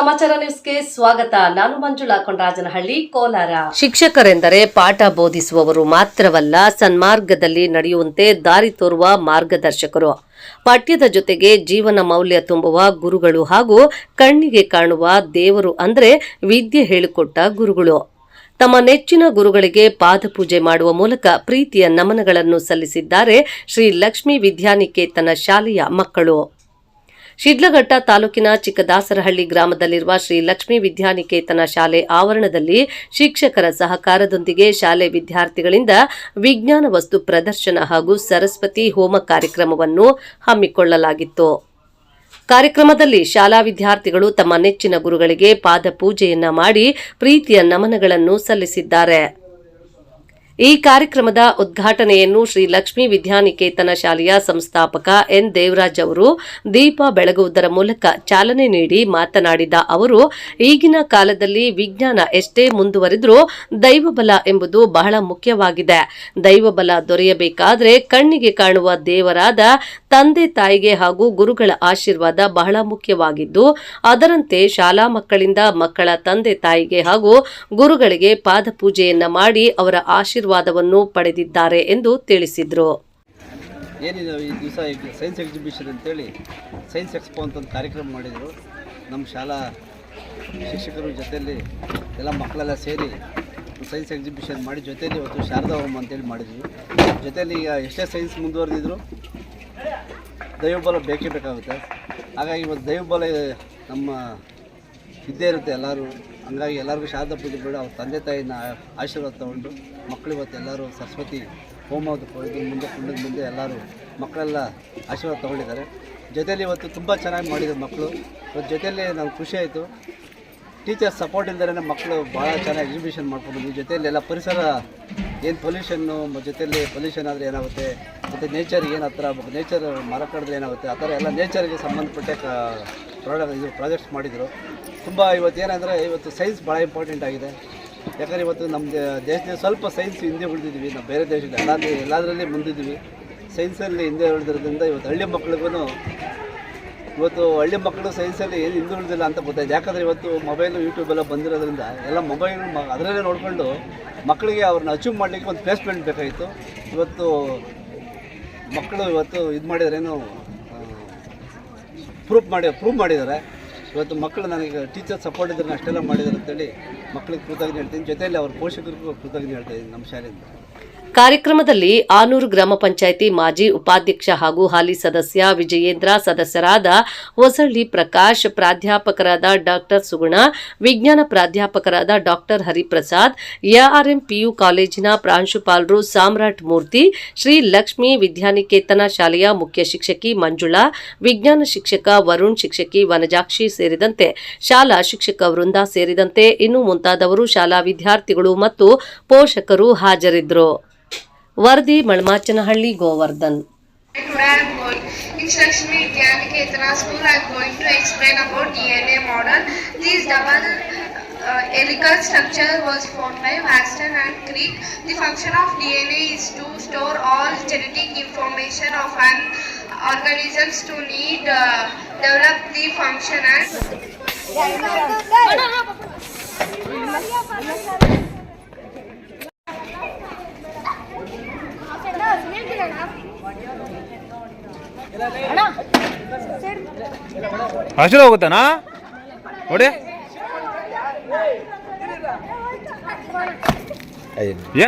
ಸಮಾಚಾರ ನ್ಯೂಸ್ಗೆ ಸ್ವಾಗತ. ನಾನು ಮಂಜುಳಾ ಕೊಂಡರಾಜನಹಳ್ಳಿ, ಕೋಲಾರ. ಶಿಕ್ಷಕರೆಂದರೆ ಪಾಠ ಬೋಧಿಸುವವರು ಮಾತ್ರವಲ್ಲ, ಸನ್ಮಾರ್ಗದಲ್ಲಿ ನಡೆಯುವಂತೆ ದಾರಿ ತೋರುವ ಮಾರ್ಗದರ್ಶಕರು. ಪಠ್ಯದ ಜೊತೆಗೆ ಜೀವನ ಮೌಲ್ಯ ತುಂಬುವ ಗುರುಗಳು ಹಾಗೂ ಕಣ್ಣಿಗೆ ಕಾಣುವ ದೇವರು ಅಂದ್ರೆ ವಿದ್ಯೆ ಹೇಳಿಕೊಟ್ಟ ಗುರುಗಳು. ತಮ್ಮ ನೆಚ್ಚಿನ ಗುರುಗಳಿಗೆ ಪಾದಪೂಜೆ ಮಾಡುವ ಮೂಲಕ ಪ್ರೀತಿಯ ನಮನಗಳನ್ನು ಸಲ್ಲಿಸಿದ್ದಾರೆ ಶ್ರೀ ಲಕ್ಷ್ಮೀ ವಿದ್ಯಾನಿಕೇತನ ಶಾಲೆಯ ಮಕ್ಕಳು. ಶಿಡ್ಲಘಟ್ಟ ತಾಲೂಕಿನ ಚಿಕ್ಕದಾಸರಹಳ್ಳಿ ಗ್ರಾಮದಲ್ಲಿರುವ ಶ್ರೀ ಲಕ್ಷ್ಮೀ ವಿದ್ಯಾನಿಕೇತನ ಶಾಲೆ ಆವರಣದಲ್ಲಿ ಶಿಕ್ಷಕರ ಸಹಕಾರದೊಂದಿಗೆ ಶಾಲೆ ವಿದ್ಯಾರ್ಥಿಗಳಿಂದ ವಿಜ್ಞಾನ ವಸ್ತು ಪ್ರದರ್ಶನ ಹಾಗೂ ಸರಸ್ವತಿ ಹೋಮ ಕಾರ್ಯಕ್ರಮವನ್ನು ಹಮ್ಮಿಕೊಳ್ಳಲಾಗಿತ್ತು. ಕಾರ್ಯಕ್ರಮದಲ್ಲಿ ಶಾಲಾ ವಿದ್ಯಾರ್ಥಿಗಳು ತಮ್ಮ ನೆಚ್ಚಿನ ಗುರುಗಳಿಗೆ ಪಾದಪೂಜೆಯನ್ನ ಮಾಡಿ ಪ್ರೀತಿಯ ನಮನಗಳನ್ನು ಸಲ್ಲಿಸಿದ್ದಾರೆ. ಈ ಕಾರ್ಯಕ್ರಮದ ಉದ್ಘಾಟನೆಯನ್ನು ಶ್ರೀ ಲಕ್ಷ್ಮೀ ವಿದ್ಯಾನಿಕೇತನ ಶಾಲೆಯ ಸಂಸ್ಥಾಪಕ ಎನ್ ದೇವರಾಜ್ ಅವರು ದೀಪ ಬೆಳಗುವುದರ ಮೂಲಕ ಚಾಲನೆ ನೀಡಿ ಮಾತನಾಡಿದ ಅವರು, ಈಗಿನ ಕಾಲದಲ್ಲಿ ವಿಜ್ಞಾನ ಎಷ್ಟೇ ಮುಂದುವರೆದರೂ ದೈವಬಲ ಎಂಬುದು ಬಹಳ ಮುಖ್ಯವಾಗಿದೆ. ದೈವಬಲ ದೊರೆಯಬೇಕಾದರೆ ಕಣ್ಣಿಗೆ ಕಾಣುವ ದೇವರಾದ ತಂದೆ ತಾಯಿಗೆ ಹಾಗೂ ಗುರುಗಳ ಆಶೀರ್ವಾದ ಬಹಳ ಮುಖ್ಯವಾಗಿದ್ದು, ಅದರಂತೆ ಶಾಲಾ ಮಕ್ಕಳಿಂದ ಮಕ್ಕಳ ತಂದೆ ತಾಯಿಗೆ ಹಾಗೂ ಗುರುಗಳಿಗೆ ಪಾದಪೂಜೆಯನ್ನ ಮಾಡಿ ಅವರ ಆಶೀರ್ವಾದವನ್ನು ಪಡೆದಿದ್ದಾರೆ ಎಂದು ತಿಳಿಸಿದರು. ಏನಿದೆ ಈ ದಿವಸ ಸೈನ್ಸ್ ಎಕ್ಸಿಬಿಷನ್ ಅಂತೇಳಿ ಸೈನ್ಸ್ ಎಕ್ಸ್ಪೋ ಅಂತ ಒಂದು ಕಾರ್ಯಕ್ರಮ ಮಾಡಿದರು. ನಮ್ಮ ಶಾಲಾ ಶಿಕ್ಷಕರ ಜೊತೆಯಲ್ಲಿ ಎಲ್ಲ ಮಕ್ಕಳೆಲ್ಲ ಸೇರಿ ಸೈನ್ಸ್ ಎಕ್ಸಿಬಿಷನ್ ಮಾಡಿ ಜೊತೆಯಲ್ಲಿ ಇವತ್ತು ಶಾರದಾ ಹೋಮ ಅಂತೇಳಿ ಮಾಡಿದ್ವಿ. ಜೊತೆಯಲ್ಲಿ ಈಗ ಎಷ್ಟೇ ಸೈನ್ಸ್ ಮುಂದುವರೆದಿದ್ರು ದೈವಬಲ ಬೇಕೇ ಬೇಕಾಗುತ್ತೆ. ಹಾಗಾಗಿ ಇವತ್ತು ದೈವಬಲ ನಮ್ಮ ಇದ್ದೇ ಇರುತ್ತೆ ಎಲ್ಲರೂ. ಹಂಗಾಗಿ ಎಲ್ಲರಿಗೂ ಶಾರದಾ ಪೂಜೆ ಬೇಡ, ಅವ್ರ ತಂದೆ ತಾಯಿನ ಆಶೀರ್ವಾದ ತೊಗೊಂಡು ಮಕ್ಕಳು ಇವತ್ತು ಎಲ್ಲರೂ ಸರಸ್ವತಿ ಹೋಮದ ಮುಂದೆ ಎಲ್ಲರೂ ಮಕ್ಕಳೆಲ್ಲ ಆಶೀರ್ವಾದ ತೊಗೊಂಡಿದ್ದಾರೆ. ಜೊತೆಯಲ್ಲಿ ಇವತ್ತು ತುಂಬ ಚೆನ್ನಾಗಿ ಮಾಡಿದ್ರು ಮಕ್ಕಳು. ಇವತ್ತು ಜೊತೆಯಲ್ಲಿ ನಮ್ಗೆ ಖುಷಿ ಆಯಿತು. ಟೀಚರ್ಸ್ ಸಪೋರ್ಟ್ ಇಲ್ದೇ ಮಕ್ಕಳು ಭಾಳ ಚೆನ್ನಾಗಿ ಎಕ್ಸಿಬಿಷನ್ ಮಾಡ್ಕೊಂಡಿದ್ವಿ. ಜೊತೆಯಲ್ಲಿ ಎಲ್ಲ ಪರಿಸರ ಏನು ಪೊಲ್ಯೂಷನ್ನು, ಜೊತೆಯಲ್ಲಿ ಪೊಲ್ಯೂಷನ್ ಆದರೆ ಏನಾಗುತ್ತೆ, ಮತ್ತು ನೇಚರ್ಗೆ ಏನು ಹತ್ರ ಆಗ್ಬೇಕು, ನೇಚರ್ ಮರ ಕಡಿದ್ರೆ ಏನಾಗುತ್ತೆ, ಆ ಥರ ಎಲ್ಲ ನೇಚರ್ಗೆ ಸಂಬಂಧಪಟ್ಟ ಪ್ರಾಜೆಕ್ಟ್ಸ್ ಮಾಡಿದರು. ತುಂಬ ಇವತ್ತೇನೆಂದರೆ ಇವತ್ತು ಸೈನ್ಸ್ ಭಾಳ ಇಂಪಾರ್ಟೆಂಟ್ ಆಗಿದೆ. ಯಾಕಂದರೆ ಇವತ್ತು ನಮ್ಮ ದೇಶದಲ್ಲಿ ಸ್ವಲ್ಪ ಸೈನ್ಸ್ ಹಿಂದೆ ಉಳಿದಿದ್ವಿ. ನಾವು ಬೇರೆ ದೇಶದ ಎಲ್ಲದರಲ್ಲಿ ಮುಂದಿದ್ವಿ. ಸೈನ್ಸಲ್ಲಿ ಹಿಂದೆ ಉಳಿದಿರೋದ್ರಿಂದ ಇವತ್ತು ಹಳ್ಳಿ ಮಕ್ಕಳು ಸೈನ್ಸಲ್ಲಿ ಏನು ಹಿಂದೆ ಉಳಿದಿಲ್ಲ ಅಂತ ಗೊತ್ತಾಯ್ತು. ಯಾಕಂದರೆ ಇವತ್ತು ಮೊಬೈಲು ಯೂಟ್ಯೂಬೆಲ್ಲ ಬಂದಿರೋದ್ರಿಂದ ಎಲ್ಲ ಮೊಬೈಲ್ ಅದರಲ್ಲೇ ನೋಡಿಕೊಂಡು ಮಕ್ಕಳಿಗೆ ಅವ್ರನ್ನ ಅಚೀವ್ ಮಾಡಲಿಕ್ಕೆ ಒಂದು ಪ್ಲೇಸ್ಮೆಂಟ್ ಬೇಕಾಗಿತ್ತು. ಇವತ್ತು ಮಕ್ಕಳು ಇವತ್ತು ಇದು ಮಾಡಿದ್ರೇನು ಪ್ರೂವ್ ಮಾಡಿದ್ದಾರೆ. ಇವತ್ತು ಮಕ್ಕಳು ನನಗೆ ಟೀಚರ್ ಸಪೋರ್ಟ್ ಇದ್ರೆ ಅಷ್ಟೆಲ್ಲ ಮಾಡಿದ್ದಾರೆ ಅಂತೇಳಿ ಮಕ್ಕಳಿಗೆ ಕೃತಜ್ಞತೆ ಹೇಳ್ತೀನಿ. ಜೊತೆಯಲ್ಲಿ ಅವ್ರ ಪೋಷಕರಿಗೂ ಕೃತಜ್ಞತೆ ಹೇಳ್ತಾ ಇದ್ದೀನಿ ನಮ್ಮ ಶಾಲೆಯಿಂದ. ಕಾರ್ಯಕ್ರಮದಲ್ಲಿ ಆನೂರು ಗ್ರಾಮ ಪಂಚಾಯಿತಿ ಮಾಜಿ ಉಪಾಧ್ಯಕ್ಷ ಹಾಗೂ ಹಾಲಿ ಸದಸ್ಯ ವಿಜಯೇಂದ್ರ, ಸದಸ್ಯರಾದ ಹೊಸಳ್ಳಿ ಪ್ರಕಾಶ್, ಪ್ರಾಧ್ಯಾಪಕರಾದ ಡಾಕ್ಟರ್ ಸುಗುಣ, ವಿಜ್ಞಾನ ಪ್ರಾಧ್ಯಾಪಕರಾದ ಡಾಕ್ಟರ್ ಹರಿಪ್ರಸಾದ್, ಎಆರ್ಎಂ ಪಿಯು ಕಾಲೇಜಿನ ಪ್ರಾಂಶುಪಾಲರು ಸಾಮ್ರಾಟ್ ಮೂರ್ತಿ, ಶ್ರೀ ಲಕ್ಷ್ಮೀ ವಿದ್ಯಾನಿಕೇತನ ಶಾಲೆಯ ಮುಖ್ಯ ಶಿಕ್ಷಕಿ ಮಂಜುಳಾ, ವಿಜ್ಞಾನ ಶಿಕ್ಷಕ ವರುಣ್, ಶಿಕ್ಷಕಿ ವನಜಾಕ್ಷಿ ಸೇರಿದಂತೆ ಶಾಲಾ ಶಿಕ್ಷಕ ವೃಂದ ಸೇರಿದಂತೆ ಇನ್ನು ಮುಂತಾದವರು ಶಾಲಾ ವಿದ್ಯಾರ್ಥಿಗಳು ಮತ್ತು ಪೋಷಕರು ಹಾಜರಿದ್ದರು. ವರದಿ Malamachanahalli, Govardhan. In Lakshmi Vidyaniketana school, I am going to explain about DNA model. This double helical structure was formed by Watson and Crick. The function of DNA is to store all genetic information of an organisms to develop the function and ಅಷ್ಟು ಹೋಗುತ್ತಾನಾ ನೋಡಿ.